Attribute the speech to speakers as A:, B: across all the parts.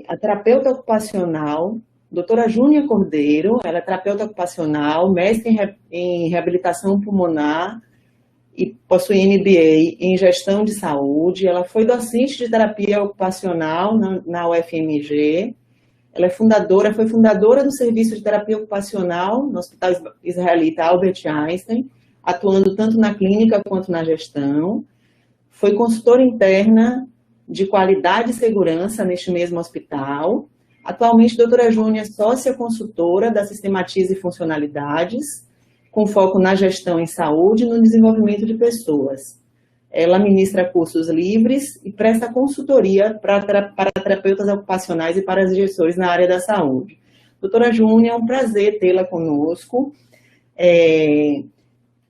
A: a terapeuta ocupacional, doutora Júnia Cordeiro. Ela é terapeuta ocupacional, mestre em reabilitação pulmonar e possui MBA em gestão de saúde. Ela foi docente de terapia ocupacional na UFMG. Ela foi fundadora do serviço de terapia ocupacional no Hospital Israelita Albert Einstein, atuando tanto na clínica quanto na gestão. Foi consultora interna de qualidade e segurança neste mesmo hospital. Atualmente, doutora Júnia é sócia consultora da Sistematize Funcionalidades, com foco na gestão em saúde e no desenvolvimento de pessoas. Ela ministra cursos livres e presta consultoria para terapeutas ocupacionais e para gestores na área da saúde. Doutora Júnia, é um prazer tê-la conosco.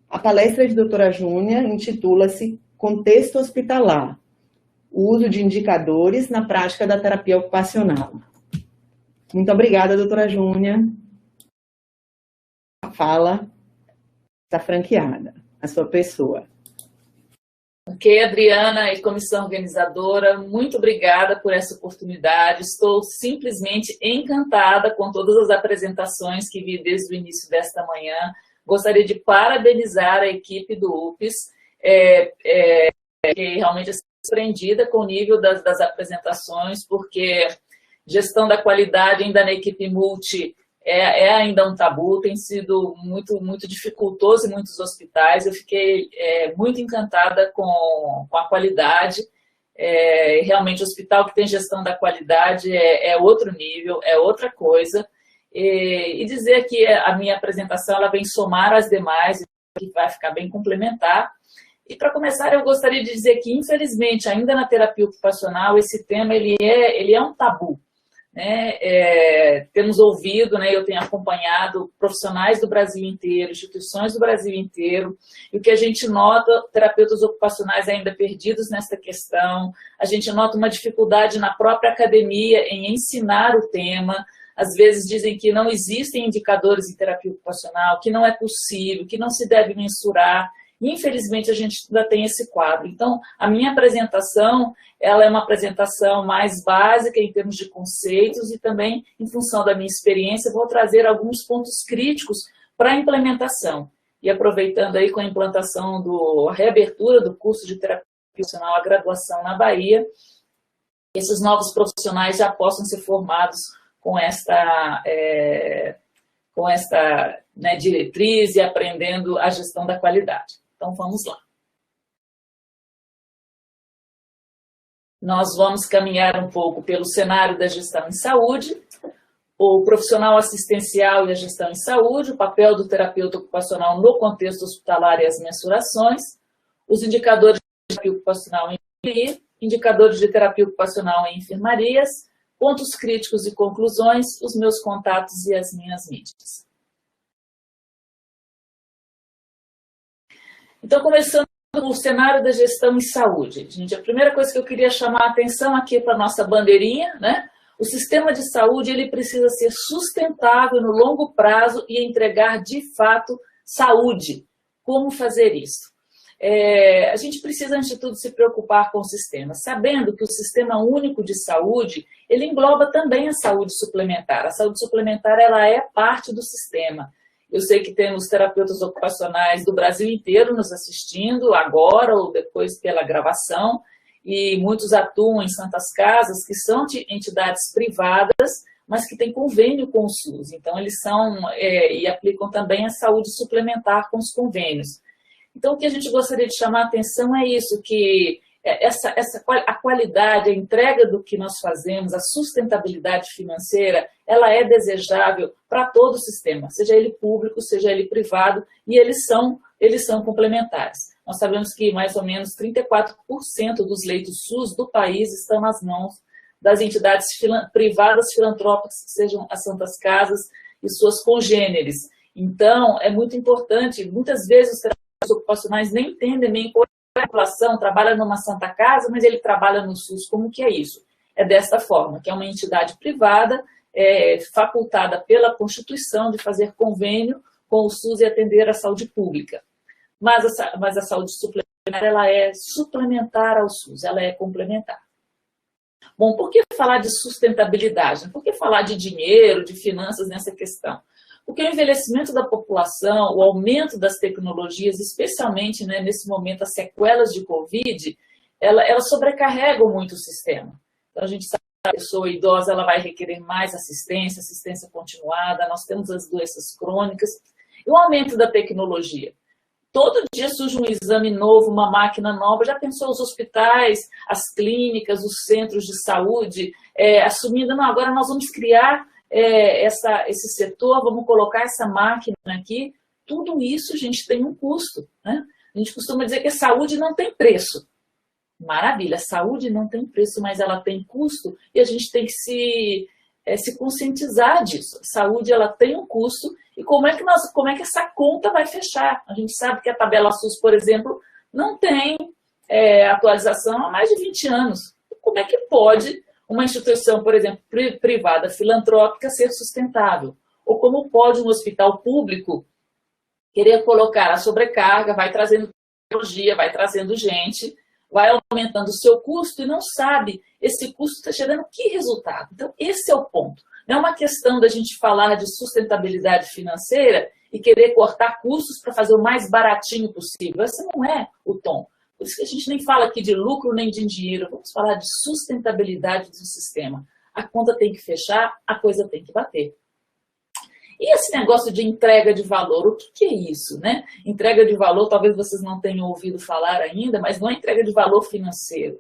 A: A palestra de doutora Júnia intitula-se Contexto Hospitalar, o uso de indicadores na prática da terapia ocupacional. Muito obrigada, doutora Júnia. A fala está franqueada, a sua pessoa.
B: Ok, Adriana e comissão organizadora, muito obrigada por essa oportunidade. Estou simplesmente encantada com todas as apresentações que vi desde o início desta manhã. Gostaria de parabenizar a equipe do UPS, que realmente é surpreendida com o nível das apresentações, porque gestão da qualidade ainda na equipe multi é ainda um tabu, tem sido muito dificultoso em muitos hospitais. Eu fiquei muito encantada com a qualidade. Realmente, o hospital que tem gestão da qualidade é outro nível, é outra coisa. E dizer que a minha apresentação ela vem somar as demais, que vai ficar bem complementar. E, para começar, eu gostaria de dizer que, infelizmente, ainda na terapia ocupacional, esse tema ele é um tabu. Temos ouvido, eu tenho acompanhado profissionais do Brasil inteiro, instituições do Brasil inteiro, e o que a gente nota, terapeutas ocupacionais ainda perdidos nessa questão, a gente nota uma dificuldade na própria academia em ensinar o tema. Às vezes dizem que não existem indicadores em terapia ocupacional, que não é possível, que não se deve mensurar. Infelizmente, a gente ainda tem esse quadro. Então, a minha apresentação, ela é uma apresentação mais básica em termos de conceitos e também, em função da minha experiência, vou trazer alguns pontos críticos para a implementação. E aproveitando aí com a implantação a reabertura do curso de terapia ocupacional, a graduação na Bahia, esses novos profissionais já possam ser formados com esta diretriz e aprendendo a gestão da qualidade. Então, vamos lá. Nós vamos caminhar um pouco pelo cenário da gestão em saúde, o profissional assistencial e a gestão em saúde, o papel do terapeuta ocupacional no contexto hospitalar e as mensurações, os indicadores de terapia ocupacional em enfermaria, indicadores de terapia ocupacional em enfermarias, pontos críticos e conclusões, os meus contatos e as minhas mídias. Então, começando com o cenário da gestão em saúde. Gente, a primeira coisa que eu queria chamar a atenção aqui para a nossa bandeirinha, o sistema de saúde ele precisa ser sustentável no longo prazo e entregar, de fato, saúde. Como fazer isso? A gente precisa, antes de tudo, se preocupar com o sistema, sabendo que o Sistema Único de Saúde, ele engloba também a saúde suplementar. A saúde suplementar, ela é parte do sistema. Eu sei que temos terapeutas ocupacionais do Brasil inteiro nos assistindo, agora ou depois pela gravação, e muitos atuam em santas casas, que são de entidades privadas, mas que têm convênio com o SUS. Então, eles e aplicam também a saúde suplementar com os convênios. Então, o que a gente gostaria de chamar a atenção é isso, que a qualidade, a entrega do que nós fazemos, a sustentabilidade financeira, ela é desejável para todo o sistema, seja ele público, seja ele privado, e eles são complementares. Nós sabemos que mais ou menos 34% dos leitos SUS do país estão nas mãos das entidades privadas filantrópicas, que sejam as santas casas e suas congêneres. Então, é muito importante, muitas vezes os terapeutas ocupacionais nem entendem bem qual é a população, trabalha numa santa casa, mas ele trabalha no SUS. Como que é isso? É desta forma, que é uma entidade privada, facultada pela Constituição de fazer convênio com o SUS e atender a saúde pública. Mas a saúde suplementar, ela é suplementar ao SUS, ela é complementar. Bom, por que falar de sustentabilidade? Por que falar de dinheiro, de finanças nessa questão? Porque o envelhecimento da população, o aumento das tecnologias, especialmente, né, nesse momento, as sequelas de Covid, elas sobrecarregam muito o sistema. Então, a gente sabe que a pessoa idosa ela vai requerer mais assistência, assistência continuada, nós temos as doenças crônicas, e o aumento da tecnologia. Todo dia surge um exame novo, uma máquina nova. Já pensou os hospitais, as clínicas, os centros de saúde, assumindo, não, agora nós vamos criar esse setor, vamos colocar essa máquina aqui. Tudo isso, gente, tem um custo, né? A gente costuma dizer que a saúde não tem preço. Maravilha, a saúde não tem preço, mas ela tem custo e a gente tem que se conscientizar disso. A saúde ela tem um custo e como é que essa conta vai fechar? A gente sabe que a tabela SUS, por exemplo, não tem atualização há mais de 20 anos. Como é que pode uma instituição, por exemplo, privada, filantrópica, ser sustentável? Ou como pode um hospital público querer colocar a sobrecarga, vai trazendo tecnologia, vai trazendo gente, vai aumentando o seu custo e não sabe esse custo está gerando que resultado? Então, esse é o ponto. Não é uma questão da gente falar de sustentabilidade financeira e querer cortar custos para fazer o mais baratinho possível. Esse não é o tom. Por isso que a gente nem fala aqui de lucro nem de dinheiro. Vamos falar de sustentabilidade do sistema. A conta tem que fechar, a coisa tem que bater. E esse negócio de entrega de valor, o que é isso, né? Entrega de valor, talvez vocês não tenham ouvido falar ainda, mas não é entrega de valor financeiro.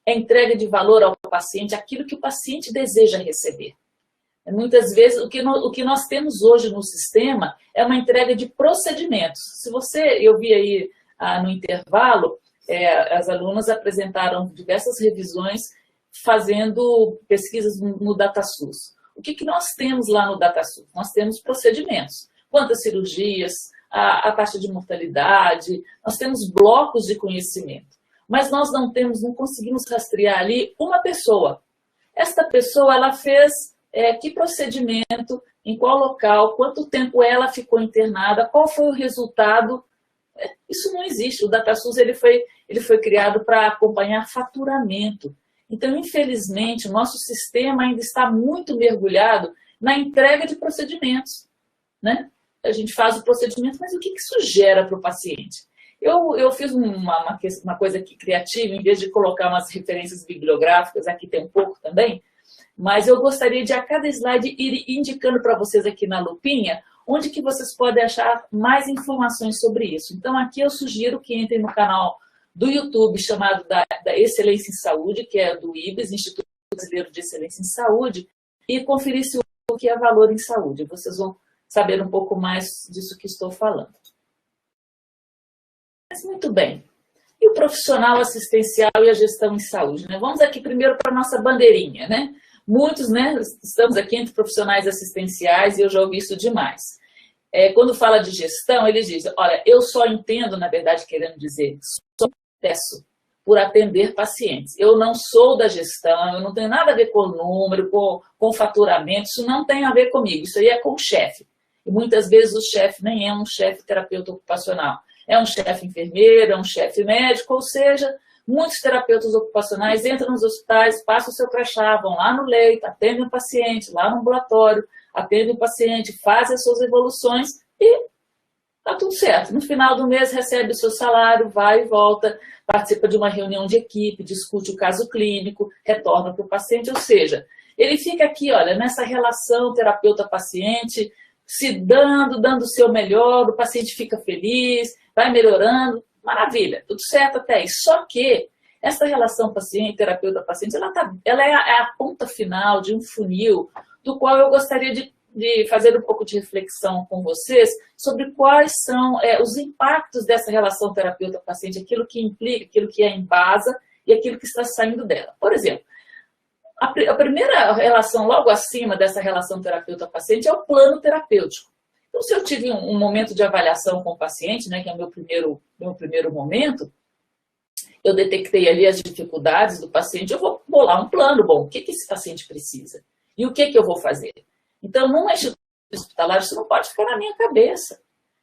B: É entrega de valor ao paciente, aquilo que o paciente deseja receber. Muitas vezes, o que nós temos hoje no sistema é uma entrega de procedimentos. Eu vi aí no intervalo, as alunas apresentaram diversas revisões fazendo pesquisas no DataSUS. O que nós temos lá no DataSUS? Nós temos procedimentos. Quantas cirurgias, a taxa de mortalidade, nós temos blocos de conhecimento. Mas nós não conseguimos rastrear ali uma pessoa. Esta pessoa, ela fez que procedimento, em qual local, quanto tempo ela ficou internada, qual foi o resultado. Isso não existe. O DataSUS ele foi criado para acompanhar faturamento. Então, infelizmente, o nosso sistema ainda está muito mergulhado na entrega de procedimentos, né? A gente faz o procedimento, mas o que isso gera para o paciente? Eu fiz uma coisa aqui criativa, em vez de colocar umas referências bibliográficas, aqui tem um pouco também, mas eu gostaria de, a cada slide, ir indicando para vocês aqui na lupinha, onde que vocês podem achar mais informações sobre isso. Então, aqui eu sugiro que entrem no canal do YouTube, chamado da Excelência em Saúde, que é do IBES, Instituto Brasileiro de Excelência em Saúde, e conferir o que é valor em saúde. Vocês vão saber um pouco mais disso que estou falando. Mas muito bem. E o profissional assistencial e a gestão em saúde, né? Vamos aqui primeiro para a nossa bandeirinha, né? Muitos, né, estamos aqui entre profissionais assistenciais e eu já ouvi isso demais. Quando fala de gestão, eles dizem, olha, eu só entendo, na verdade, querendo dizer, só peço por atender pacientes. Eu não sou da gestão, eu não tenho nada a ver com o número, com faturamento, isso não tem a ver comigo, isso aí é com o chefe. E muitas vezes o chefe nem é um chefe terapeuta ocupacional, é um chefe enfermeiro, é um chefe médico, ou seja, muitos terapeutas ocupacionais entram nos hospitais, passam o seu crachá, vão lá no leito, atendem o paciente, lá no ambulatório, atendem o paciente, fazem as suas evoluções e está tudo certo. No final do mês recebe o seu salário, vai e volta, participa de uma reunião de equipe, discute o caso clínico, retorna para o paciente, ou seja, ele fica aqui, olha, nessa relação terapeuta-paciente, se dando o seu melhor, o paciente fica feliz, vai melhorando, maravilha, tudo certo até aí. Só que essa relação terapeuta-paciente, ela é a ponta final de um funil, do qual eu gostaria de fazer um pouco de reflexão com vocês sobre quais são os impactos dessa relação terapeuta-paciente, aquilo que implica, aquilo que a embasa e aquilo que está saindo dela. Por exemplo, a primeira relação logo acima dessa relação terapeuta-paciente é o plano terapêutico. Então, se eu tive um momento de avaliação com o paciente, né, que é o meu primeiro momento, eu detectei ali as dificuldades do paciente, eu vou bolar um plano bom. O que esse paciente precisa? E o que eu vou fazer? Então, numa instituição hospitalar, isso não pode ficar na minha cabeça.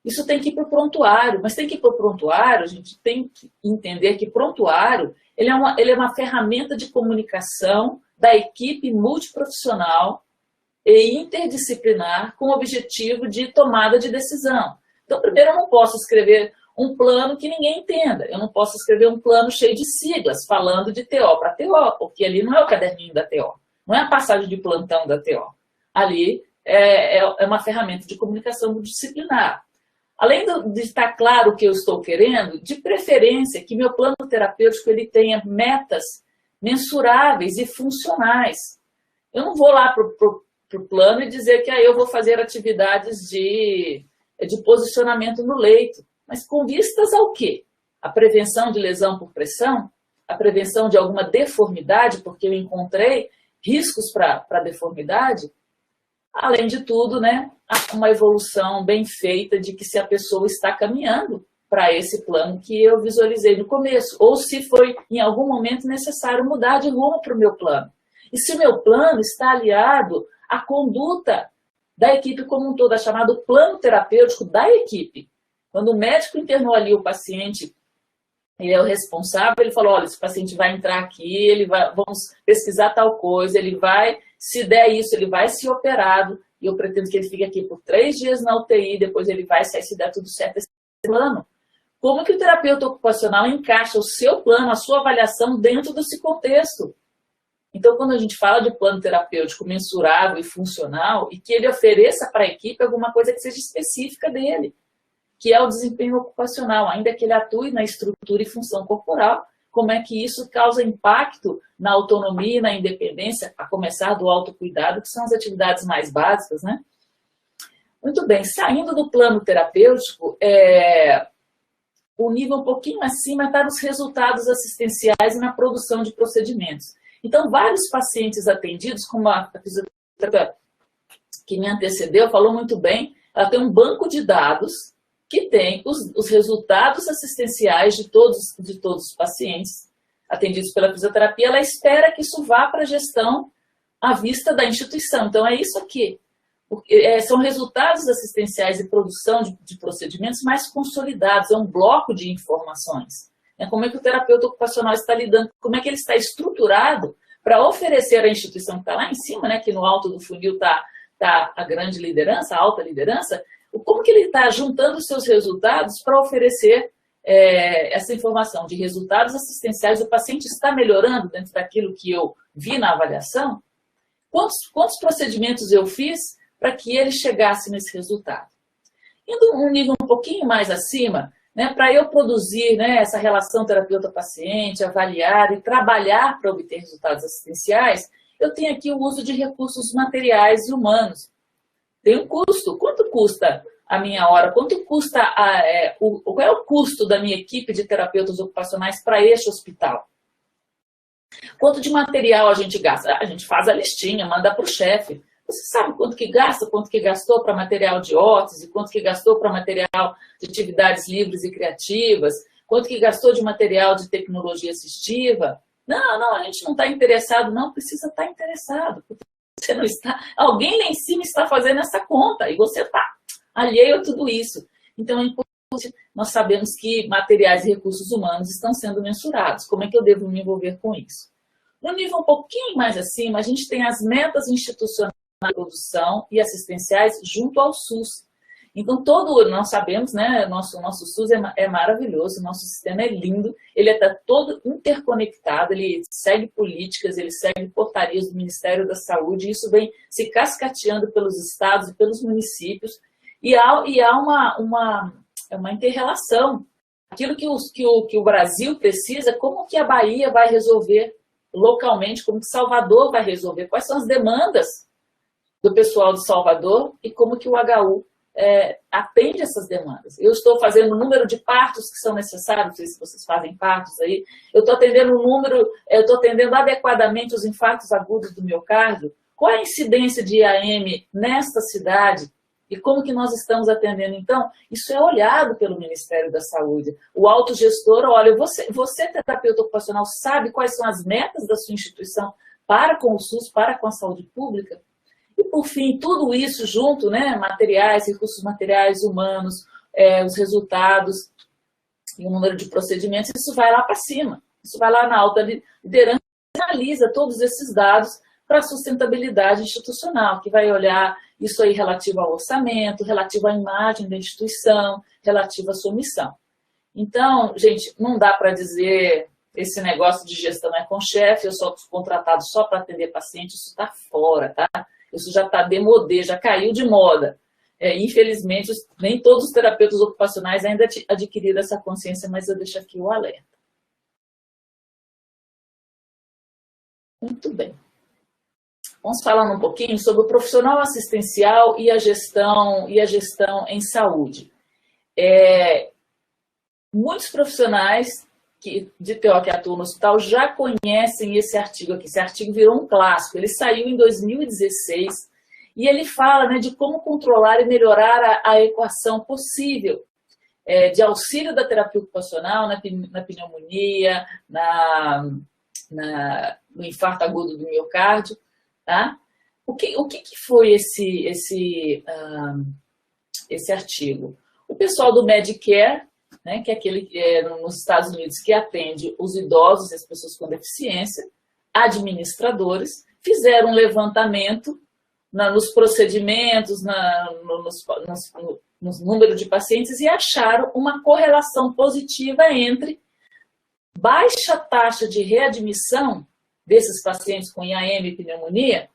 B: Isso tem que ir para o prontuário, mas tem que ir para o prontuário, a gente tem que entender que prontuário ele é uma ferramenta de comunicação da equipe multiprofissional e interdisciplinar com o objetivo de tomada de decisão. Então, primeiro, eu não posso escrever um plano que ninguém entenda. Eu não posso escrever um plano cheio de siglas, falando de TO para TO, porque ali não é o caderninho da TO, não é a passagem de plantão da TO. Ali é uma ferramenta de comunicação multidisciplinar. Além de estar claro o que eu estou querendo, de preferência que meu plano terapêutico ele tenha metas mensuráveis e funcionais. Eu não vou lá para o plano e dizer que aí eu vou fazer atividades de posicionamento no leito. Mas com vistas ao quê? A prevenção de lesão por pressão? A prevenção de alguma deformidade, porque eu encontrei riscos para deformidade? Além de tudo, né, uma evolução bem feita de que se a pessoa está caminhando para esse plano que eu visualizei no começo, ou se foi em algum momento necessário mudar de rumo para o meu plano. E se o meu plano está aliado à conduta da equipe como um todo, é chamado plano terapêutico da equipe. Quando o médico internou ali o paciente, ele é o responsável, ele falou, olha, esse paciente vai entrar aqui, vamos pesquisar tal coisa, ele vai, se der isso, ele vai ser operado, e eu pretendo que ele fique aqui por 3 dias na UTI, depois ele vai sair, se der tudo certo, esse plano. Como que o terapeuta ocupacional encaixa o seu plano, a sua avaliação dentro desse contexto? Então, quando a gente fala de plano terapêutico mensurável e funcional, e que ele ofereça para a equipe alguma coisa que seja específica dele, que é o desempenho ocupacional, ainda que ele atue na estrutura e função corporal, como é que isso causa impacto na autonomia e na independência, a começar do autocuidado, que são as atividades mais básicas, né? Muito bem, saindo do plano terapêutico, o nível um pouquinho acima está nos resultados assistenciais e na produção de procedimentos. Então, vários pacientes atendidos, como a fisioterapeuta que me antecedeu, falou muito bem, ela tem um banco de dados que tem os resultados assistenciais de todos os pacientes atendidos pela fisioterapia, ela espera que isso vá para a gestão à vista da instituição. Então, é isso aqui. São resultados assistenciais e produção de procedimentos mais consolidados, é um bloco de informações. Como é que o terapeuta ocupacional está lidando, como é que ele está estruturado para oferecer à instituição que está lá em cima, né, que no alto do funil está a grande liderança, a alta liderança, como que ele está juntando os seus resultados para oferecer essa informação de resultados assistenciais, o paciente está melhorando dentro daquilo que eu vi na avaliação? Quantos procedimentos eu fiz para que ele chegasse nesse resultado? Indo um nível um pouquinho mais acima, né, para eu produzir, né, essa relação terapeuta-paciente, avaliar e trabalhar para obter resultados assistenciais, eu tenho aqui o uso de recursos materiais e humanos. Tem um custo. Quanto custa a minha hora? Quanto custa qual é o custo da minha equipe de terapeutas ocupacionais para este hospital? Quanto de material a gente gasta? A gente faz a listinha, manda para o chefe. Você sabe quanto que gasta, quanto que gastou para material de órtese, quanto que gastou para material de atividades livres e criativas, quanto que gastou de material de tecnologia assistiva? Não, a gente não está interessado, não precisa estar interessado. Você não está, alguém lá em cima está fazendo essa conta e você está alheio a tudo isso. Então, é importante, nós sabemos que materiais e recursos humanos estão sendo mensurados. Como é que eu devo me envolver com isso? No nível um pouquinho mais acima, a gente tem as metas institucionais de produção e assistenciais junto ao SUS. Então, nós sabemos, né, nosso SUS é maravilhoso, nosso sistema é lindo, ele está todo interconectado, ele segue políticas, ele segue portarias do Ministério da Saúde, e isso vem se cascateando pelos estados e pelos municípios, e há uma inter-relação. Aquilo que o Brasil precisa, como que a Bahia vai resolver localmente, como que Salvador vai resolver, quais são as demandas do pessoal de Salvador e como que o HU atende essas demandas. Eu estou fazendo o número de partos que são necessários, não sei se vocês fazem partos aí, eu estou atendendo adequadamente os infartos agudos do miocárdio, qual é a incidência de IAM nesta cidade e como que nós estamos atendendo. Então, isso é olhado pelo Ministério da Saúde. O autogestor, olha, você terapeuta ocupacional, sabe quais são as metas da sua instituição para com o SUS, para com a saúde pública? E, por fim, tudo isso junto, né, materiais, recursos materiais, humanos, os resultados e o número de procedimentos, isso vai lá para cima. Isso vai lá na alta liderança e analisa todos esses dados para a sustentabilidade institucional, que vai olhar isso aí relativo ao orçamento, relativo à imagem da instituição, relativo à sua missão. Então, gente, não dá para dizer esse negócio de gestão é com chefe, eu sou contratado só para atender paciente, isso está fora, tá? Isso já está demodê, já caiu de moda. Infelizmente, nem todos os terapeutas ocupacionais ainda adquiriram essa consciência, mas eu deixo aqui o alerta. Muito bem. Vamos falar um pouquinho sobre o profissional assistencial e a gestão em saúde. Muitos profissionais de TO que atuam no hospital já conhecem esse artigo aqui. Esse artigo virou um clássico. Ele saiu em 2016 e ele fala, né, de como controlar e melhorar a equação possível de auxílio da terapia ocupacional na pneumonia, no infarto agudo do miocárdio. Tá? O que foi esse artigo? O pessoal do Medicare, né, que é aquele nos Estados Unidos que atende os idosos e as pessoas com deficiência, administradores, fizeram um levantamento nos procedimentos, nos número de pacientes e acharam uma correlação positiva entre baixa taxa de readmissão desses pacientes com IAM e pneumonia,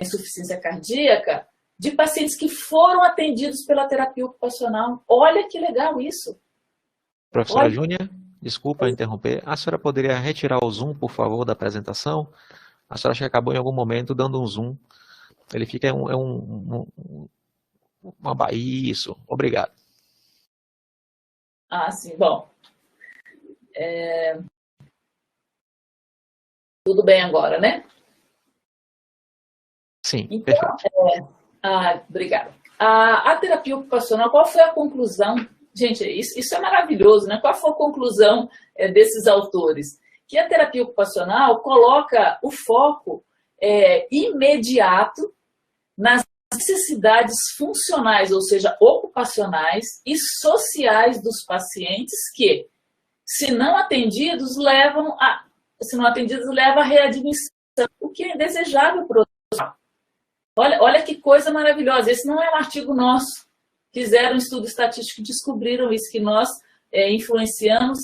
B: insuficiência cardíaca, de pacientes que foram atendidos pela terapia ocupacional. Olha que legal isso.
C: Professora Júnia, desculpa interromper. A senhora poderia retirar o zoom, por favor, da apresentação? A senhora acha que acabou em algum momento dando um zoom. Ele fica isso. Obrigado.
B: Sim, bom. Tudo bem agora, né?
C: Sim,
B: então,
C: perfeito.
B: Obrigada. A terapia ocupacional, qual foi a conclusão? Gente, isso é maravilhoso, né? Qual foi a conclusão desses autores? Que a terapia ocupacional coloca o foco imediato nas necessidades funcionais, ou seja, ocupacionais e sociais dos pacientes que, se não atendidos, leva a readmissão, o que é indesejável para o hospital. Olha que coisa maravilhosa. Esse não é um artigo nosso. Fizeram um estudo estatístico e descobriram isso, que nós influenciamos,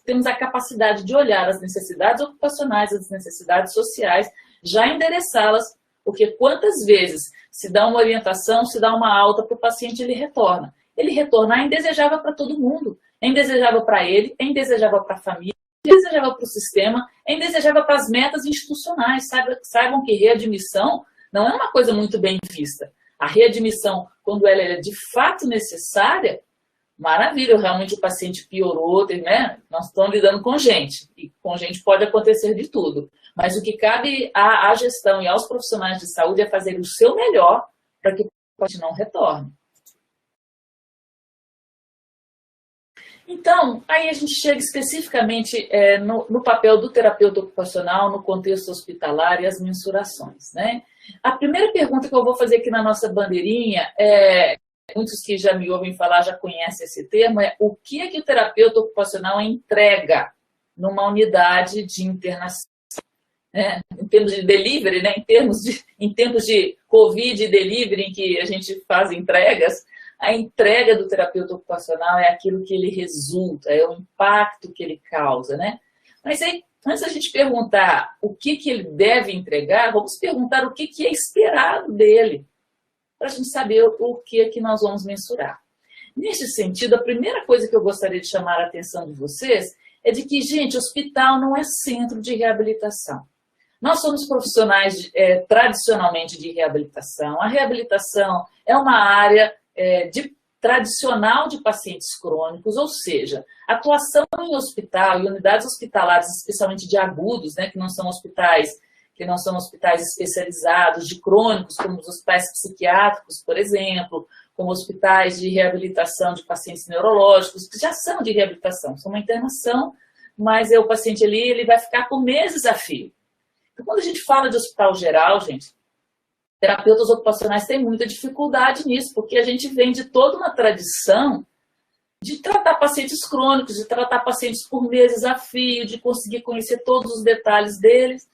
B: temos a capacidade de olhar as necessidades ocupacionais, as necessidades sociais, já endereçá-las, porque quantas vezes se dá uma orientação, se dá uma alta para o paciente, ele retorna. Ele retornar é indesejável para todo mundo. É indesejável para ele, é indesejável para a família, é indesejável para o sistema, é indesejável para as metas institucionais. Saibam que readmissão não é uma coisa muito bem vista. A readmissão, quando ela é de fato necessária, maravilha, realmente o paciente piorou, né? Nós estamos lidando com gente, e com gente pode acontecer de tudo. Mas o que cabe à gestão e aos profissionais de saúde é fazer o seu melhor para que o paciente não retorne. Então, aí a gente chega especificamente no papel do terapeuta ocupacional, no contexto hospitalar e as mensurações, né? A primeira pergunta que eu vou fazer aqui na nossa bandeirinha, muitos que já me ouvem falar já conhecem esse termo, o que é que o terapeuta ocupacional entrega numa unidade de internação? Em termos de delivery, né? Em tempos de Covid e delivery, em que a gente faz entregas, a entrega do terapeuta ocupacional é aquilo que ele resulta, é o impacto que ele causa, né? Mas aí, antes da gente perguntar o que ele deve entregar, vamos perguntar o que é esperado dele, para a gente saber o que nós vamos mensurar. Nesse sentido, a primeira coisa que eu gostaria de chamar a atenção de vocês é de que, gente, hospital não é centro de reabilitação. Nós somos profissionais tradicionalmente de reabilitação. A reabilitação é uma área tradicional de pacientes crônicos, ou seja, atuação em hospital e unidades hospitalares, especialmente de agudos, né, que não são hospitais especializados, de crônicos, como os hospitais psiquiátricos, por exemplo, como hospitais de reabilitação de pacientes neurológicos, que já são de reabilitação, são uma internação, mas o paciente ali ele vai ficar por meses a fio. Então, quando a gente fala de hospital geral, gente, terapeutas ocupacionais têm muita dificuldade nisso, porque a gente vem de toda uma tradição de tratar pacientes crônicos, de tratar pacientes por meses a fio, de conseguir conhecer todos os detalhes deles.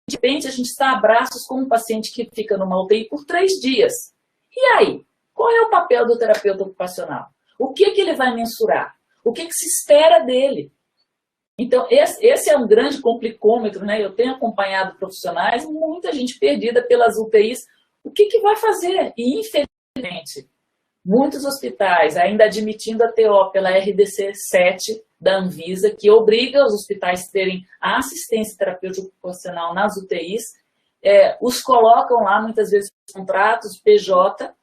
B: De repente, a gente está a braços com um paciente que fica numa UTI por 3 dias. E aí? Qual é o papel do terapeuta ocupacional? O que ele vai mensurar? O que se espera dele? Então, esse é um grande complicômetro, né? Eu tenho acompanhado profissionais, muita gente perdida pelas UTIs. O que vai fazer? E, infelizmente, muitos hospitais ainda admitindo a TO pela RDC 7 da Anvisa, que obriga os hospitais a terem a assistência terapêutica ocupacional nas UTIs, os colocam lá, muitas vezes, contratos, PJ,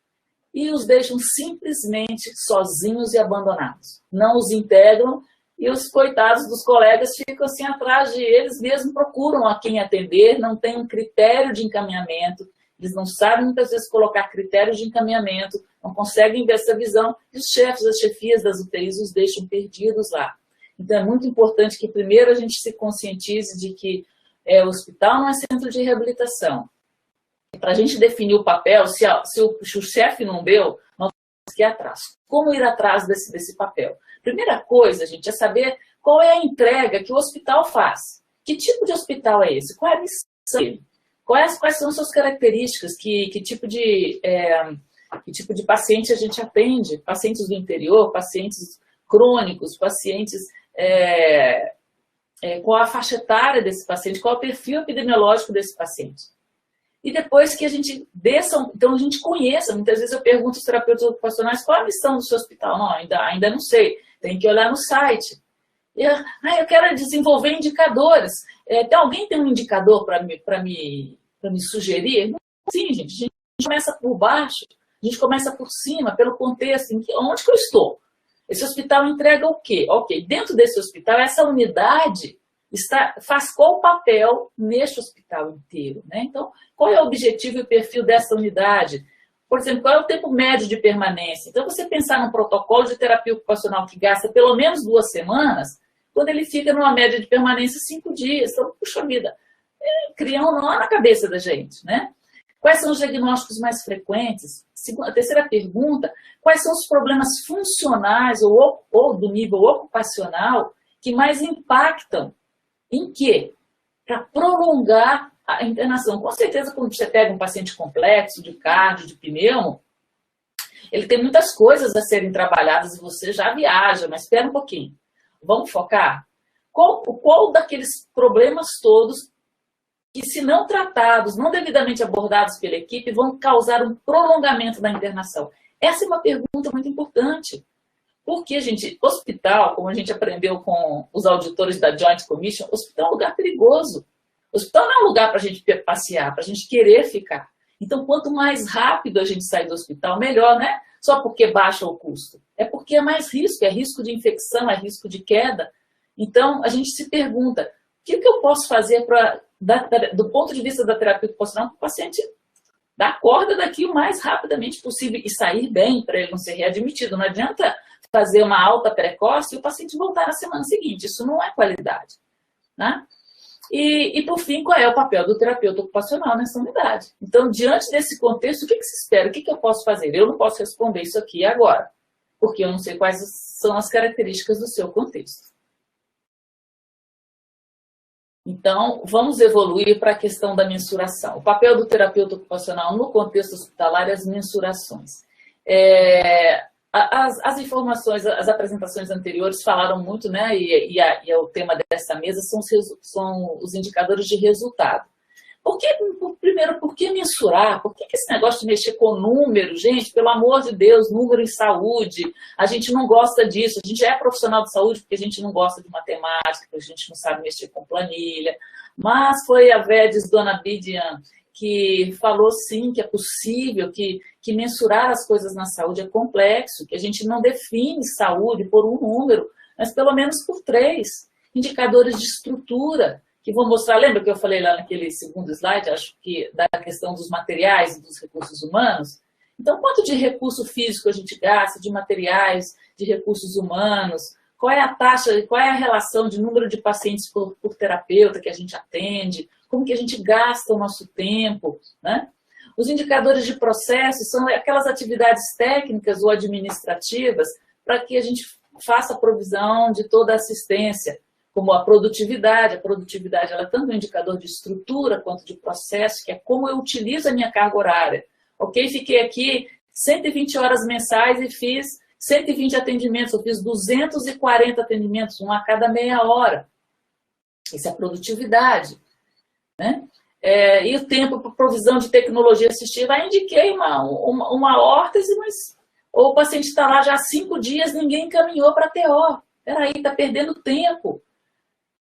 B: e os deixam simplesmente sozinhos e abandonados. Não os integram e os coitados dos colegas ficam assim atrás de eles mesmos, procuram a quem atender, não tem um critério de encaminhamento, eles não sabem muitas vezes colocar critérios de encaminhamento, não conseguem ver essa visão, e os chefes, as chefias das UTIs os deixam perdidos lá. Então é muito importante que primeiro a gente se conscientize de que o hospital não é centro de reabilitação. Para a gente definir o papel, se o chefe não deu, nós temos que ir atrás. Como ir atrás desse papel? Primeira coisa, gente, é saber qual é a entrega que o hospital faz. Que tipo de hospital é esse? Qual é a missão dele? Quais são as suas características? Que tipo de paciente a gente atende? Pacientes do interior, pacientes crônicos, pacientes... qual a faixa etária desse paciente? Qual é o perfil epidemiológico desse paciente? E depois que a gente então a gente conheça, muitas vezes eu pergunto aos terapeutas ocupacionais qual é a missão do seu hospital. Não, ainda não sei, tem que olhar no site. Eu quero desenvolver indicadores. Alguém tem um indicador para me sugerir? Não, sim, gente, a gente começa por baixo, a gente começa por cima, pelo contexto, onde que eu estou? Esse hospital entrega o quê? Ok, dentro desse hospital, essa unidade faz qual papel neste hospital inteiro, né? Então, qual é o objetivo e o perfil dessa unidade? Por exemplo, qual é o tempo médio de permanência? Então, você pensar num protocolo de terapia ocupacional que gasta pelo menos 2 semanas, quando ele fica numa média de permanência 5 dias. Então, puxa vida, cria um nó na cabeça da gente, né? Quais são os diagnósticos mais frequentes? A terceira pergunta, quais são os problemas funcionais ou do nível ocupacional que mais impactam em quê? Para prolongar a internação. Com certeza, quando você pega um paciente complexo, de cardio, de pneumo, ele tem muitas coisas a serem trabalhadas e você já viaja, mas espera um pouquinho. Vamos focar? Qual daqueles problemas todos que, se não tratados, não devidamente abordados pela equipe, vão causar um prolongamento da internação? Essa é uma pergunta muito importante. Porque, gente, hospital, como a gente aprendeu com os auditores da Joint Commission, hospital é um lugar perigoso. Hospital não é um lugar para a gente passear, para a gente querer ficar. Então, quanto mais rápido a gente sai do hospital, melhor, né? Só porque baixa o custo. É porque é mais risco, é risco de infecção, é risco de queda. Então, a gente se pergunta, o que eu posso fazer do ponto de vista da terapia ocupacional para o paciente dar corda daqui o mais rapidamente possível e sair bem para ele não ser readmitido? Não adianta fazer uma alta precoce e o paciente voltar na semana seguinte. Isso não é qualidade, né? E, por fim, qual é o papel do terapeuta ocupacional nessa unidade? Então, diante desse contexto, o que se espera? O que eu posso fazer? Eu não posso responder isso aqui agora, porque eu não sei quais são as características do seu contexto. Então, vamos evoluir para a questão da mensuração. O papel do terapeuta ocupacional no contexto hospitalar e as mensurações. As informações, as apresentações anteriores falaram muito, né? E o tema dessa mesa são os indicadores de resultado. Primeiro, por que mensurar? Por que esse negócio de mexer com número? Gente, pelo amor de Deus, número em saúde. A gente não gosta disso. A gente é profissional de saúde porque a gente não gosta de matemática, porque a gente não sabe mexer com planilha. Mas foi a Vedes Dona Bidian que falou sim que é possível, que mensurar as coisas na saúde é complexo, que a gente não define saúde por um número, mas pelo menos por 3 indicadores de estrutura, que vou mostrar, lembra que eu falei lá naquele segundo slide, acho que da questão dos materiais e dos recursos humanos? Então, quanto de recurso físico a gente gasta, de materiais, de recursos humanos, qual é a taxa, qual é a relação de número de pacientes por terapeuta que a gente atende, como que a gente gasta o nosso tempo, né? Os indicadores de processo são aquelas atividades técnicas ou administrativas para que a gente faça a provisão de toda a assistência, como a produtividade. A produtividade ela é tanto um indicador de estrutura quanto de processo, que é como eu utilizo a minha carga horária. Ok? Fiquei aqui 120 horas mensais e fiz 120 atendimentos, eu fiz 240 atendimentos, um a cada meia hora. Isso é produtividade, né? E o tempo para provisão de tecnologia assistiva, aí indiquei uma órtese, mas o paciente está lá já há 5 dias, ninguém encaminhou para TO. Peraí, está perdendo tempo.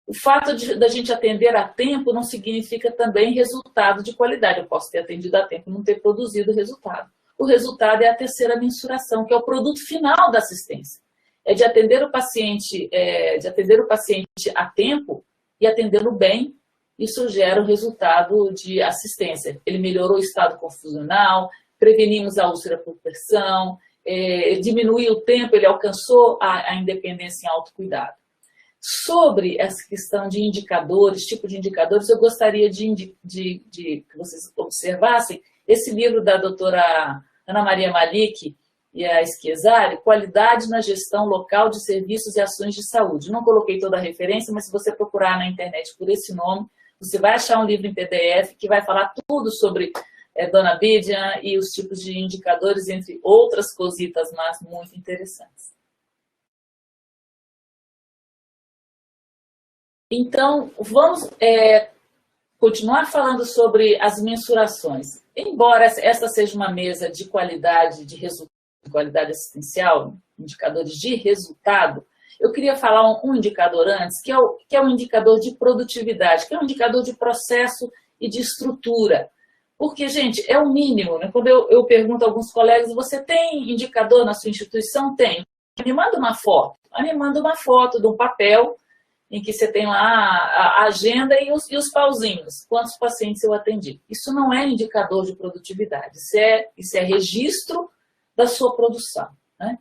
B: O fato da gente atender a tempo não significa também resultado de qualidade. Eu posso ter atendido a tempo e não ter produzido resultado. O resultado é a terceira mensuração, que é o produto final da assistência. É de atender o paciente a tempo e atendê-lo bem. Isso gera o resultado de assistência. Ele melhorou o estado confusional, prevenimos a úlcera por pressão, diminuiu o tempo, ele alcançou a independência em autocuidado. Sobre essa questão de indicadores, tipo de indicadores, eu gostaria de que vocês observassem esse livro da doutora Ana Maria Malik e a Schiesari, Qualidade na Gestão Local de Serviços e Ações de Saúde. Não coloquei toda a referência, mas se você procurar na internet por esse nome, você vai achar um livro em PDF que vai falar tudo sobre Dona Bidian e os tipos de indicadores, entre outras cositas, mas muito interessantes. Então, vamos continuar falando sobre as mensurações. Embora essa seja uma mesa de qualidade de resultado, de qualidade assistencial, indicadores de resultado, eu queria falar um indicador antes, que é um indicador de produtividade, que é um indicador de processo e de estrutura. Porque, gente, é o mínimo, né? Quando eu pergunto a alguns colegas, você tem indicador na sua instituição? Tem. Me manda uma foto de um papel em que você tem lá a agenda e os pauzinhos, quantos pacientes eu atendi. Isso não é indicador de produtividade, isso é registro da sua produção, né?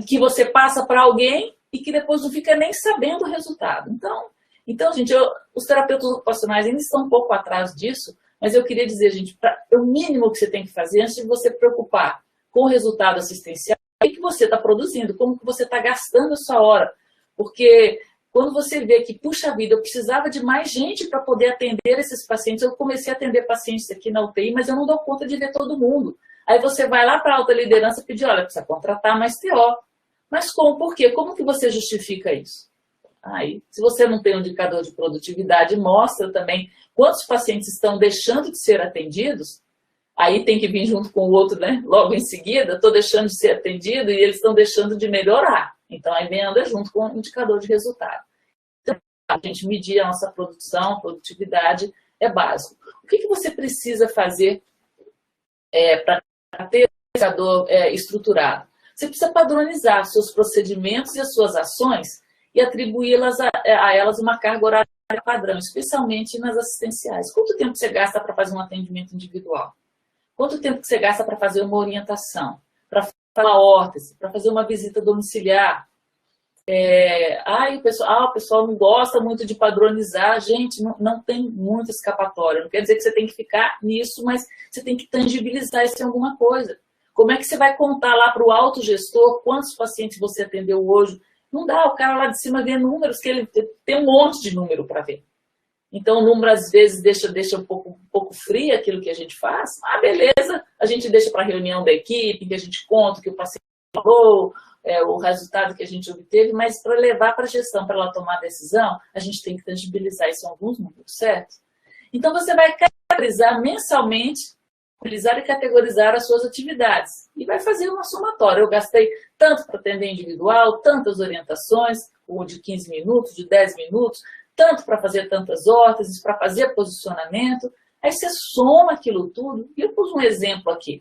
B: Que você passa para alguém e que depois não fica nem sabendo o resultado. Então gente, os terapeutas ocupacionais ainda estão um pouco atrás disso, mas eu queria dizer, gente, o mínimo que você tem que fazer antes de você preocupar com o resultado assistencial, é o que você está produzindo, como que você está gastando a sua hora. Porque quando você vê que, puxa vida, eu precisava de mais gente para poder atender esses pacientes, eu comecei a atender pacientes aqui na UTI, mas eu não dou conta de ver todo mundo. Aí você vai lá para a alta liderança e pedir, olha, precisa contratar mais TO. Mas como? Por quê? Como que você justifica isso? Aí, se você não tem um indicador de produtividade, mostra também quantos pacientes estão deixando de ser atendidos, aí tem que vir junto com o outro, né? Logo em seguida, estou deixando de ser atendido e eles estão deixando de melhorar. Então, aí vem anda junto com o indicador de resultado. Então, a gente medir a nossa produção, a produtividade é básico. O que você precisa fazer para ter um indicador estruturado? Você precisa padronizar seus procedimentos e as suas ações e atribuí-las a elas uma carga horária padrão, especialmente nas assistenciais. Quanto tempo você gasta para fazer um atendimento individual? Quanto tempo você gasta para fazer uma orientação? Para fazer uma órtese? Para fazer uma visita domiciliar? O pessoal não gosta muito de padronizar. Gente, não tem muita escapatória. Não quer dizer que você tem que ficar nisso, mas você tem que tangibilizar isso em alguma coisa. Como é que você vai contar lá para o autogestor quantos pacientes você atendeu hoje? Não dá, o cara lá de cima vê números, que ele tem um monte de número para ver. Então, o número, às vezes, deixa um pouco frio aquilo que a gente faz. Beleza, a gente deixa para a reunião da equipe, que a gente conta o que o paciente falou, o resultado que a gente obteve, mas para levar para a gestão, para ela tomar a decisão, a gente tem que tangibilizar isso em alguns números, certo? Então, você vai categorizar mensalmente, utilizar e categorizar as suas atividades. E vai fazer uma somatória. Eu gastei tanto para atender individual, tantas orientações, ou de 15 minutos, de 10 minutos, tanto para fazer tantas órteses, para fazer posicionamento. Aí você soma aquilo tudo. E eu pus um exemplo aqui,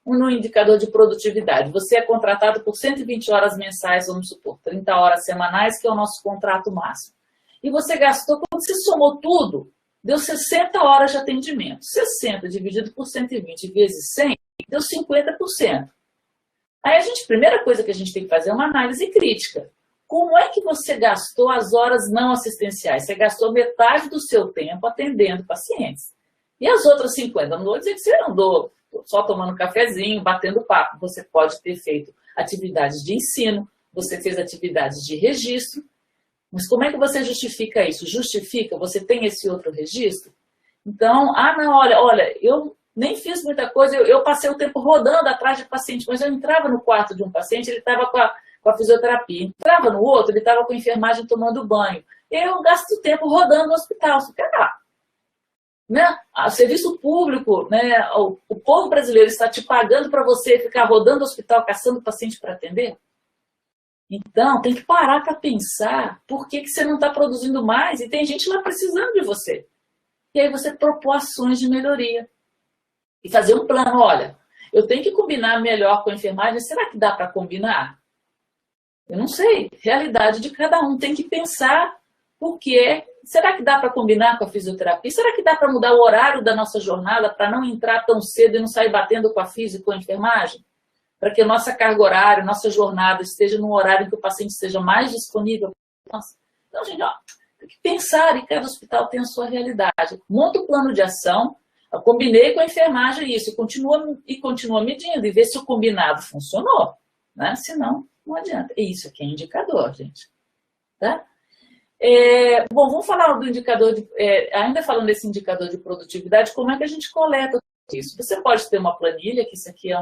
B: no indicador de produtividade. Você é contratado por 120 horas mensais, vamos supor, 30 horas semanais, que é o nosso contrato máximo. E você gastou, quando você somou tudo, deu 60 horas de atendimento. 60 dividido por 120 vezes 100, deu 50%. Aí a primeira coisa que a gente tem que fazer é uma análise crítica. Como é que você gastou as horas não assistenciais? Você gastou metade do seu tempo atendendo pacientes. E as outras 50? Não vou dizer que você andou só tomando cafezinho, batendo papo. Você pode ter feito atividades de ensino, você fez atividades de registro, mas como é que você justifica isso? Justifica? Você tem esse outro registro? Então, não, olha, eu nem fiz muita coisa, eu passei o tempo rodando atrás de paciente, mas eu entrava no quarto de um paciente, ele estava com a fisioterapia, entrava no outro, ele estava com a enfermagem tomando banho. Eu gasto tempo rodando no hospital, você quer lá. Né? O serviço público, né? O povo brasileiro está te pagando para você ficar rodando o hospital, caçando paciente para atender? Então, tem que parar para pensar por que você não está produzindo mais e tem gente lá precisando de você. E aí você propor ações de melhoria. E fazer um plano, olha, eu tenho que combinar melhor com a enfermagem, será que dá para combinar? Eu não sei, realidade de cada um, tem que pensar por quê. Será que dá para combinar com a fisioterapia? Será que dá para mudar o horário da nossa jornada para não entrar tão cedo e não sair batendo com a física e com a enfermagem? Para que a nossa carga horária, nossa jornada esteja num horário em que o paciente esteja mais disponível. Então, gente, tem que pensar, e cada hospital tem a sua realidade. Monta o plano de ação, eu combinei com a enfermagem isso, e continua medindo, e ver se o combinado funcionou. Né? Senão, não adianta. E isso aqui é indicador, gente. Tá? Bom, vamos falar do indicador, ainda falando desse indicador de produtividade, como é que a gente coleta isso? Você pode ter uma planilha, que isso aqui é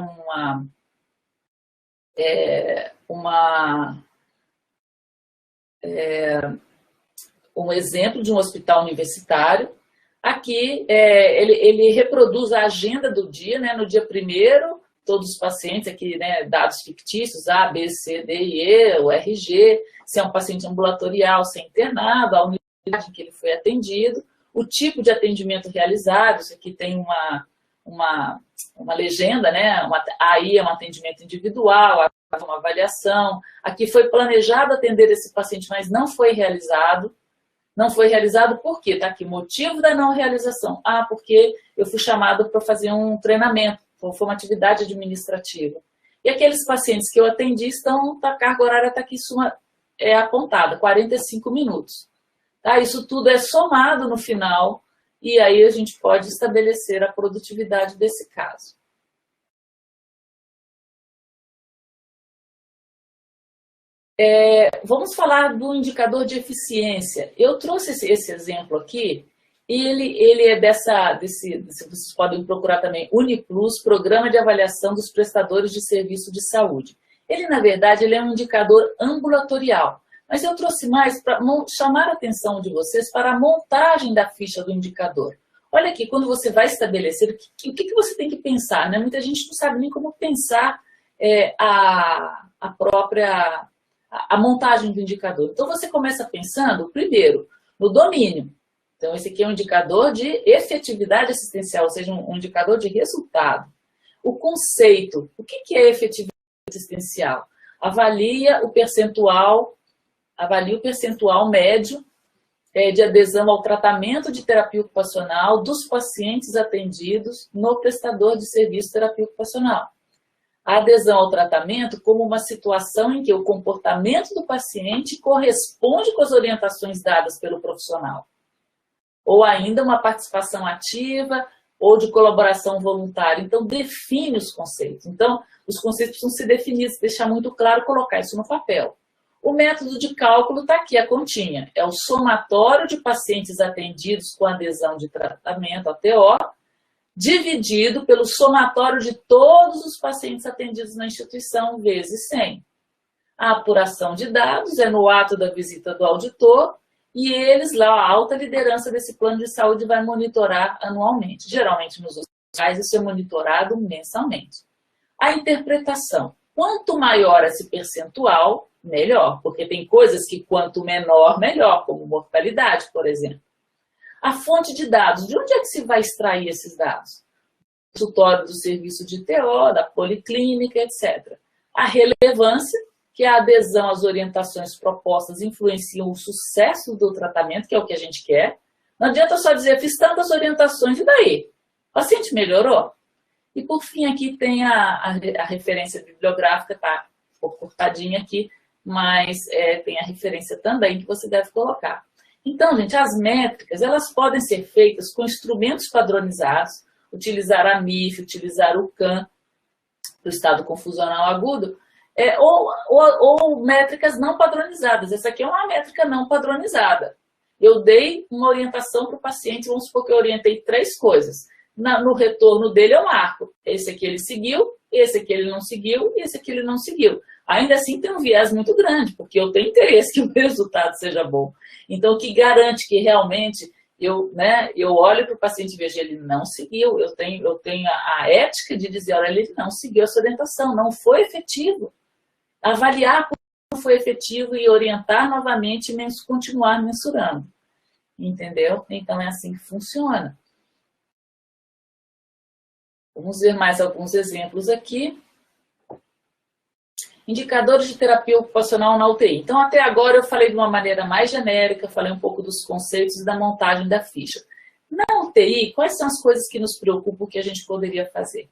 B: um exemplo de um hospital universitário. Aqui, ele reproduz a agenda do dia, né? No dia 1º, todos os pacientes, aqui, né, dados fictícios, A, B, C, D e E, o RG, se é um paciente ambulatorial, se é internado, a unidade em que ele foi atendido, o tipo de atendimento realizado, isso aqui tem uma legenda, né? Aí é um atendimento individual, é uma avaliação, aqui foi planejado atender esse paciente, mas não foi realizado. Não foi realizado por quê? Está aqui, motivo da não realização. Porque eu fui chamado para fazer um treinamento, foi uma atividade administrativa. E aqueles pacientes que eu atendi a carga horária está aqui apontada, 45 minutos. Tá? Isso tudo é somado no final, e aí a gente pode estabelecer a produtividade desse caso. Vamos falar do indicador de eficiência. Eu trouxe esse exemplo aqui, e ele é vocês podem procurar também, Uniplus, Programa de Avaliação dos Prestadores de Serviço de Saúde. Ele, na verdade, ele é um indicador ambulatorial, mas eu trouxe mais para chamar a atenção de vocês para a montagem da ficha do indicador. Olha aqui, quando você vai estabelecer, o que você tem que pensar, né? Muita gente não sabe nem como pensar a montagem do indicador. Então, você começa pensando, primeiro, no domínio. Então, esse aqui é um indicador de efetividade assistencial, ou seja, um indicador de resultado. O conceito, o que é efetividade assistencial? Avalia o percentual médio de adesão ao tratamento de terapia ocupacional dos pacientes atendidos no prestador de serviço de terapia ocupacional. A adesão ao tratamento como uma situação em que o comportamento do paciente corresponde com as orientações dadas pelo profissional. Ou ainda uma participação ativa ou de colaboração voluntária. Então, define os conceitos. Então, os conceitos precisam ser definidos, deixar muito claro, colocar isso no papel. O método de cálculo está aqui, a continha. É o somatório de pacientes atendidos com adesão de tratamento, ATO, dividido pelo somatório de todos os pacientes atendidos na instituição, vezes 100. A apuração de dados é no ato da visita do auditor e eles, lá, a alta liderança desse plano de saúde vai monitorar anualmente. Geralmente, nos hospitais, isso é monitorado mensalmente. A interpretação. Quanto maior esse percentual, melhor, porque tem coisas que quanto menor, melhor, como mortalidade, por exemplo. A fonte de dados, de onde é que se vai extrair esses dados? Do consultório do serviço de TO, da policlínica, etc. A relevância, que a adesão às orientações propostas influenciam o sucesso do tratamento, que é o que a gente quer. Não adianta só dizer, fiz tantas orientações, e daí? O paciente melhorou? E por fim, aqui tem a referência bibliográfica, tá um pouco cortadinha aqui, mas tem a referência também que você deve colocar. Então, gente, as métricas, elas podem ser feitas com instrumentos padronizados, utilizar a MIF, utilizar o CAN, do estado confusional agudo, ou métricas não padronizadas. Essa aqui é uma métrica não padronizada. Eu dei uma orientação para o paciente, vamos supor que eu orientei 3 coisas. No retorno dele eu marco. Esse aqui ele seguiu, esse aqui ele não seguiu, e esse aqui ele não seguiu. Ainda assim tem um viés muito grande, porque eu tenho interesse que o resultado seja bom. Então, o que garante que realmente eu olho para o paciente e vejo ele não seguiu, eu tenho a ética de dizer, olha, ele não seguiu essa orientação, não foi efetivo. Avaliar como não foi efetivo e orientar novamente e continuar mensurando. Entendeu? Então, é assim que funciona. Vamos ver mais alguns exemplos aqui. Indicadores de terapia ocupacional na UTI. Então, até agora eu falei de uma maneira mais genérica, falei um pouco dos conceitos e da montagem da ficha. Na UTI, quais são as coisas que nos preocupam que a gente poderia fazer?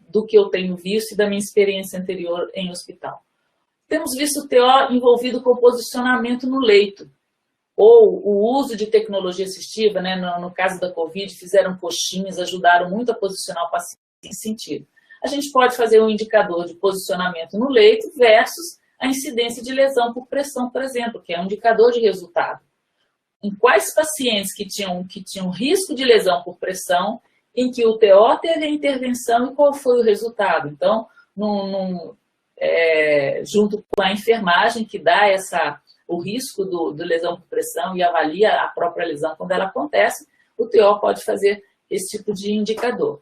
B: Do que eu tenho visto e da minha experiência anterior em hospital. Temos visto o TO envolvido com posicionamento no leito, ou o uso de tecnologia assistiva, né? No caso da Covid, fizeram coxinhas, ajudaram muito a posicionar o paciente nesse sentido. A gente pode fazer um indicador de posicionamento no leito versus a incidência de lesão por pressão, por exemplo, que é um indicador de resultado. Em quais pacientes que tinham risco de lesão por pressão, em que o TO teve a intervenção e qual foi o resultado. Então, junto com a enfermagem que dá o risco de lesão por pressão e avalia a própria lesão quando ela acontece, o TO pode fazer esse tipo de indicador.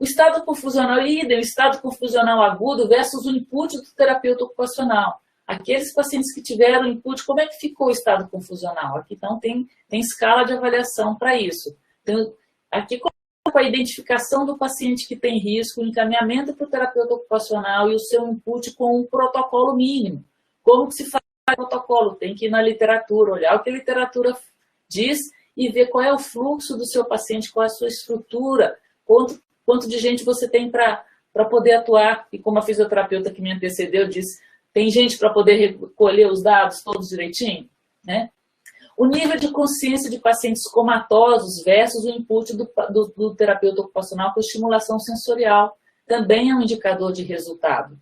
B: O estado confusional idem, o estado confusional agudo versus o input do terapeuta ocupacional. Aqueles pacientes que tiveram input, como é que ficou o estado confusional? Aqui então tem escala de avaliação para isso. Então, aqui com a identificação do paciente que tem risco, o encaminhamento para o terapeuta ocupacional e o seu input com um protocolo mínimo. Como que se faz o protocolo? Tem que ir na literatura, olhar o que a literatura diz e ver qual é o fluxo do seu paciente, qual é a sua estrutura, quanto de gente você tem para poder atuar. E como a fisioterapeuta que me antecedeu disse, tem gente para poder recolher os dados todos direitinho? Né? O nível de consciência de pacientes comatosos versus o input do terapeuta ocupacional com estimulação sensorial. Também é um indicador de resultado.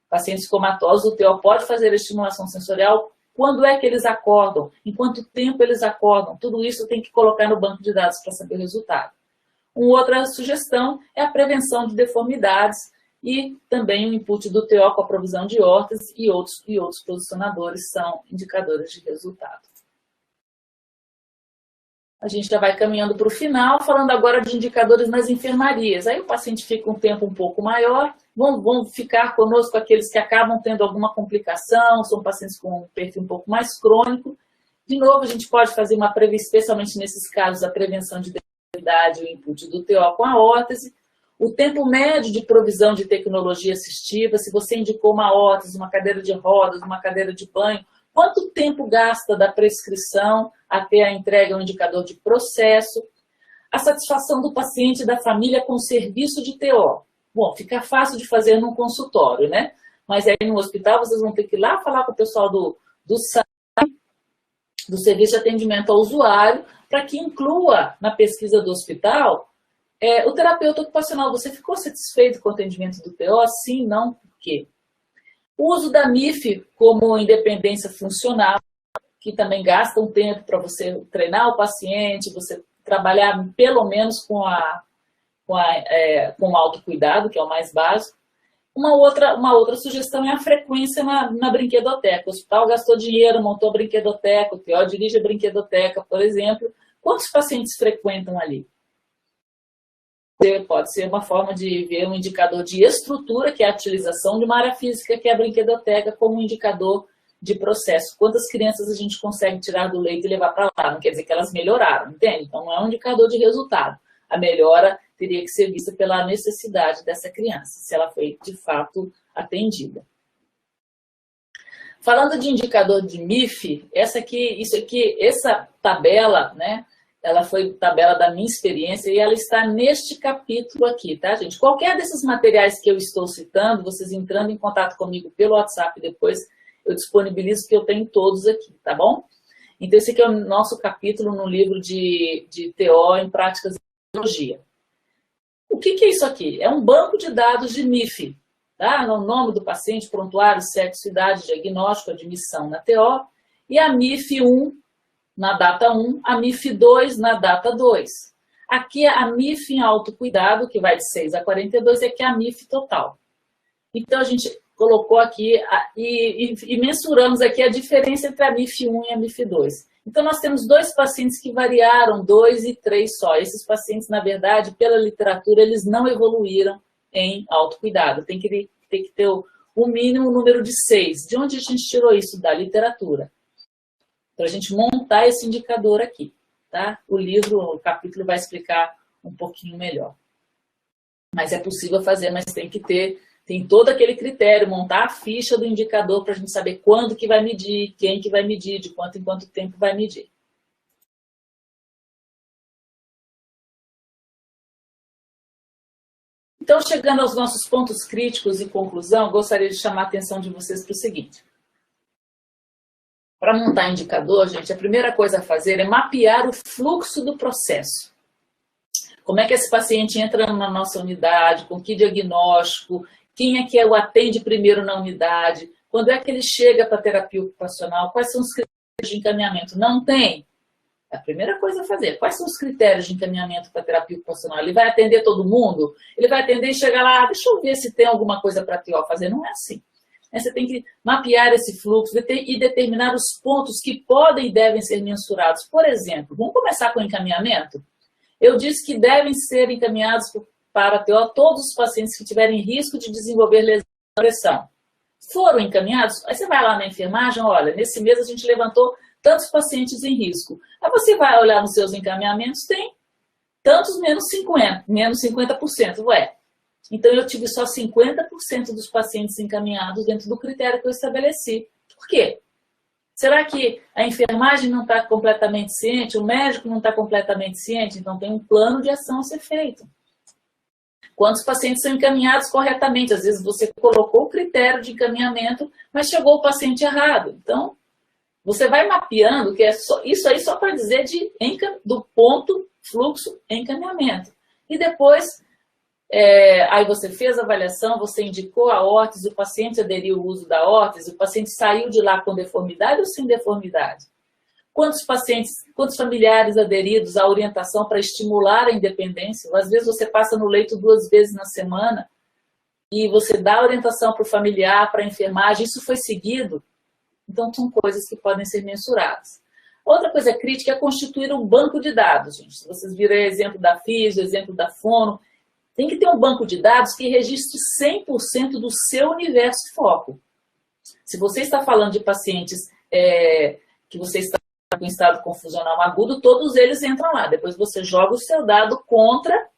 B: Pacientes comatosos, o TO pode fazer a estimulação sensorial. Quando é que eles acordam? Em quanto tempo eles acordam? Tudo isso tem que colocar no banco de dados para saber o resultado. Uma outra sugestão é a prevenção de deformidades e também o input do TO com a provisão de órteses e outros posicionadores são indicadores de resultado. A gente já vai caminhando para o final, falando agora de indicadores nas enfermarias. Aí o paciente fica um tempo um pouco maior, vão ficar conosco aqueles que acabam tendo alguma complicação, são pacientes com um perfil um pouco mais crônico. De novo, a gente pode fazer uma prevenção, especialmente nesses casos, a prevenção de deformidade, o input do TO com a órtese. O tempo médio de provisão de tecnologia assistiva, se você indicou uma órtese, uma cadeira de rodas, uma cadeira de banho, quanto tempo gasta da prescrição até a entrega ao indicador de processo? A satisfação do paciente e da família com o serviço de TO. Bom, fica fácil de fazer num consultório, né? Mas aí no hospital vocês vão ter que ir lá falar com o pessoal do serviço de atendimento ao usuário para que inclua na pesquisa do hospital o terapeuta ocupacional. Você ficou satisfeito com o atendimento do TO? Sim, não, por quê? O uso da MIF como independência funcional, que também gasta um tempo para você treinar o paciente, você trabalhar pelo menos com o autocuidado, que é o mais básico. Uma outra sugestão é a frequência na brinquedoteca. O hospital gastou dinheiro, montou a brinquedoteca, o TO dirige a brinquedoteca, por exemplo. Quantos pacientes frequentam ali? Pode ser uma forma de ver um indicador de estrutura, que é a utilização de uma área física, que é a brinquedoteca, como um indicador de processo. Quantas crianças a gente consegue tirar do leito e levar para lá? Não quer dizer que elas melhoraram, entende? Então, não é um indicador de resultado. A melhora teria que ser vista pela necessidade dessa criança, se ela foi, de fato, atendida. Falando de indicador de MIF, essa tabela, né? Ela foi tabela da minha experiência e ela está neste capítulo aqui, tá, gente? Qualquer desses materiais que eu estou citando, vocês entrando em contato comigo pelo WhatsApp depois, eu disponibilizo que eu tenho todos aqui, tá bom? Então, esse aqui é o nosso capítulo no livro de TO em Práticas de Psicologia. O que é isso aqui? É um banco de dados de MIF, tá? O nome do paciente, prontuário, sexo, idade, diagnóstico, admissão na TO, e a MIF 1 na data 1, a MIF 2 na data 2. Aqui é a MIF em autocuidado, que vai de 6 a 42, e aqui é a MIF total. Então, a gente colocou aqui e mensuramos aqui a diferença entre a MIF 1 e a MIF 2. Então, nós temos 2 pacientes que variaram, 2 e 3 só. Esses pacientes, na verdade, pela literatura, eles não evoluíram em autocuidado. Tem que ter o mínimo número de 6. De onde a gente tirou isso? Da literatura. Para a gente montar esse indicador aqui, tá? O capítulo vai explicar um pouquinho melhor. Mas é possível fazer, mas tem todo aquele critério, montar a ficha do indicador para a gente saber quando que vai medir, quem que vai medir, de quanto em quanto tempo vai medir. Então, chegando aos nossos pontos críticos e conclusão, gostaria de chamar a atenção de vocês para o seguinte. Para montar indicador, gente, a primeira coisa a fazer é mapear o fluxo do processo. Como é que esse paciente entra na nossa unidade, com que diagnóstico, quem é que o atende primeiro na unidade, quando é que ele chega para a terapia ocupacional, quais são os critérios de encaminhamento? Não tem. É a primeira coisa a fazer. Quais são os critérios de encaminhamento para a terapia ocupacional? Ele vai atender todo mundo? Ele vai atender e chegar lá, deixa eu ver se tem alguma coisa para TO fazer. Não é assim. Você tem que mapear esse fluxo e determinar os pontos que podem e devem ser mensurados. Por exemplo, vamos começar com o encaminhamento? Eu disse que devem ser encaminhados para a TO todos os pacientes que tiverem risco de desenvolver lesão ou pressão. Foram encaminhados? Aí você vai lá na enfermagem, olha, nesse mês a gente levantou tantos pacientes em risco. Aí você vai olhar nos seus encaminhamentos, tem tantos menos 50%. Ué, então eu tive só 50% dos pacientes encaminhados dentro do critério que eu estabeleci. Por quê? Será que a enfermagem não está completamente ciente, o médico não está completamente ciente? Então tem um plano de ação a ser feito. Quantos pacientes são encaminhados corretamente? Às vezes você colocou o critério de encaminhamento, mas chegou o paciente errado. Então, você vai mapeando, que é isso aí só para dizer do ponto, fluxo, encaminhamento. E depois, aí você fez a avaliação, você indicou a órtese, o paciente aderiu ao uso da órtese, o paciente saiu de lá com deformidade ou sem deformidade? Quantos familiares aderidos à orientação para estimular a independência? Às vezes você passa no leito 2 vezes na semana e você dá orientação para o familiar, para a enfermagem, isso foi seguido? Então, são coisas que podem ser mensuradas. Outra coisa crítica é constituir um banco de dados, gente. Se vocês viram o exemplo da FISO, o exemplo da Fono, tem que ter um banco de dados que registre 100% do seu universo foco. Se você está falando de pacientes que você está com estado confusional agudo, todos eles entram lá. Depois você joga o seu dado contra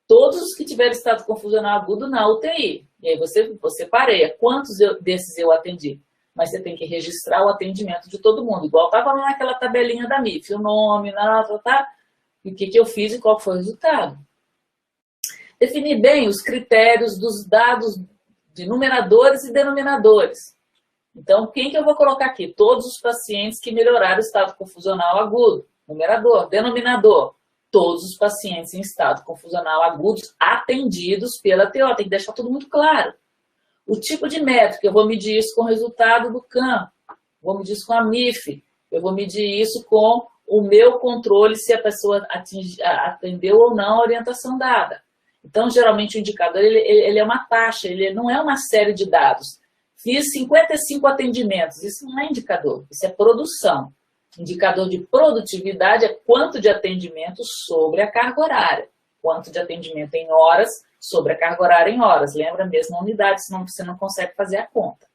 B: todos os que tiverem estado confusional agudo na UTI. E aí você pareia. Quantos desses eu atendi? Mas você tem que registrar o atendimento de todo mundo. Igual estava lá naquela tabelinha da MIF. O nome, e o que eu fiz e qual foi o resultado. Definir bem os critérios dos dados de numeradores e denominadores. Então, quem que eu vou colocar aqui? Todos os pacientes que melhoraram o estado confusional agudo. Numerador. Denominador. Todos os pacientes em estado confusional agudo atendidos pela TO. Tem que deixar tudo muito claro. O tipo de métrica, eu vou medir isso com o resultado do CAM. Vou medir isso com a MIF. Eu vou medir isso com o meu controle se a pessoa atendeu ou não a orientação dada. Então, geralmente, o indicador ele é uma taxa, ele não é uma série de dados. Fiz 55 atendimentos, isso não é indicador, isso é produção. Indicador de produtividade é quanto de atendimento sobre a carga horária. Quanto de atendimento em horas sobre a carga horária em horas. Lembra mesmo a unidade, senão você não consegue fazer a conta.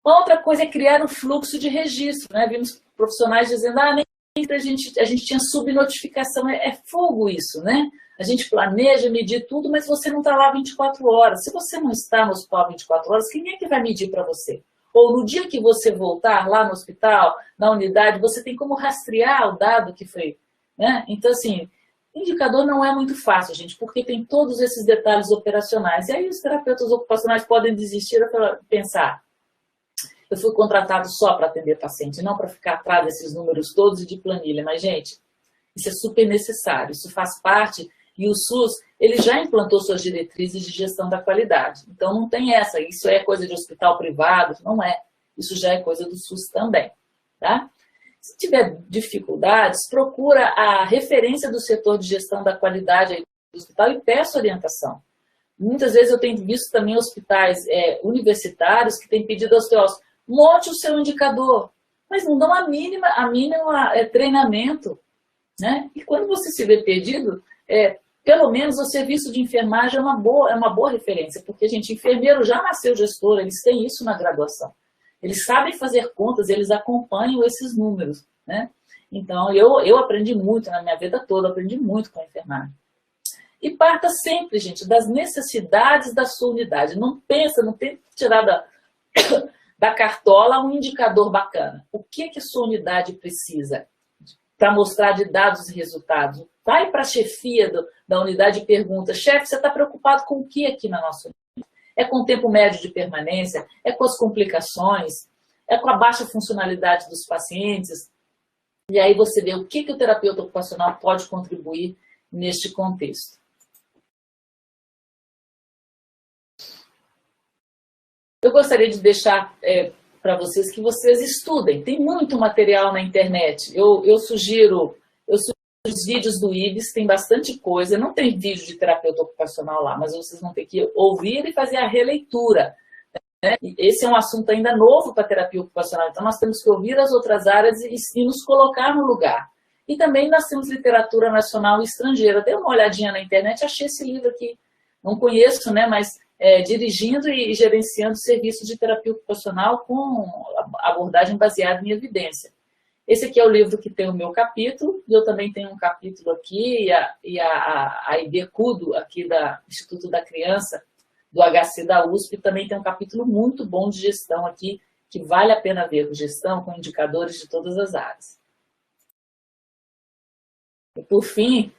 B: Outra coisa é criar um fluxo de registro. Né? Vimos profissionais dizendo, nem a gente tinha subnotificação. É fogo isso, né? A gente planeja medir tudo, mas você não está lá 24 horas. Se você não está no hospital 24 horas, quem é que vai medir para você? Ou no dia que você voltar lá no hospital, na unidade, você tem como rastrear o dado que foi. Né? Então, assim, indicador não é muito fácil, gente, porque tem todos esses detalhes operacionais. E aí os terapeutas ocupacionais podem desistir e pensar, eu fui contratado só para atender paciente, não para ficar atrás desses números todos e de planilha. Mas, gente, isso é super necessário, isso faz parte, e o SUS, ele já implantou suas diretrizes de gestão da qualidade. Então, não tem essa, isso é coisa de hospital privado, não é. Isso já é coisa do SUS também, tá? Se tiver dificuldades, procura a referência do setor de gestão da qualidade aí do hospital e peça orientação. Muitas vezes eu tenho visto também hospitais universitários que têm pedido aos teólogos, monte o seu indicador, mas não dão a mínima treinamento, né? E quando você se vê perdido, pelo menos o serviço de enfermagem é uma boa referência, porque, gente, enfermeiro já nasceu gestor, eles têm isso na graduação. Eles sabem fazer contas, eles acompanham esses números, né? Então, eu aprendi muito na minha vida toda, aprendi muito com a enfermagem. E parta sempre, gente, das necessidades da sua unidade. Não tenta tirar da cartola um indicador bacana. O que a sua unidade precisa para mostrar de dados e resultados? Vai para a chefia da unidade e pergunta, chefe, você está preocupado com o que aqui na nossa unidade? É com o tempo médio de permanência? É com as complicações? É com a baixa funcionalidade dos pacientes? E aí você vê o que o terapeuta ocupacional pode contribuir neste contexto. Eu gostaria de deixar para vocês que vocês estudem. Tem muito material na internet. Eu sugiro os vídeos do IBS, tem bastante coisa. Não tem vídeo de terapeuta ocupacional lá, mas vocês vão ter que ouvir e fazer a releitura, né? Esse é um assunto ainda novo para a terapia ocupacional, então nós temos que ouvir as outras áreas e nos colocar no lugar. E também nós temos literatura nacional e estrangeira. Dei uma olhadinha na internet, achei esse livro aqui. Não conheço, né, mas dirigindo e gerenciando serviços de terapia ocupacional com abordagem baseada em evidência. Esse aqui é o livro que tem o meu capítulo, e eu também tenho um capítulo aqui, e a IB Cudo, aqui do Instituto da Criança, do HC da USP, também tem um capítulo muito bom de gestão aqui, que vale a pena ver, gestão com indicadores de todas as áreas. E por fim,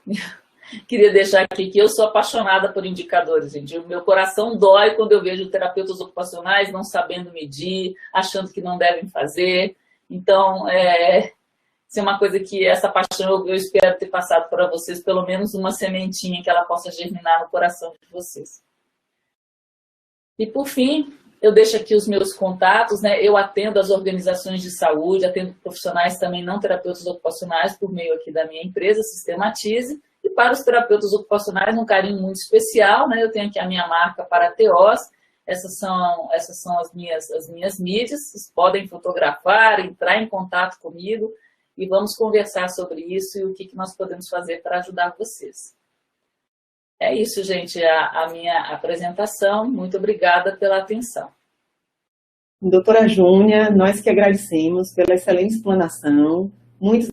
B: queria deixar aqui que eu sou apaixonada por indicadores, gente. O meu coração dói quando eu vejo terapeutas ocupacionais não sabendo medir, achando que não devem fazer. Então, isso é uma coisa que essa paixão eu espero ter passado para vocês, pelo menos uma sementinha que ela possa germinar no coração de vocês. E por fim, eu deixo aqui os meus contatos, né? Eu atendo as organizações de saúde, atendo profissionais também não terapeutas ocupacionais por meio aqui da minha empresa, Sistematize. E para os terapeutas ocupacionais, um carinho muito especial, né? Eu tenho aqui a minha marca para TOs. Essas são as minhas mídias. Vocês podem fotografar, entrar em contato comigo e vamos conversar sobre isso e o que nós podemos fazer para ajudar vocês. É isso, gente, a minha apresentação. Muito obrigada pela atenção.
A: Doutora Júnia, nós que agradecemos pela excelente explanação, muitos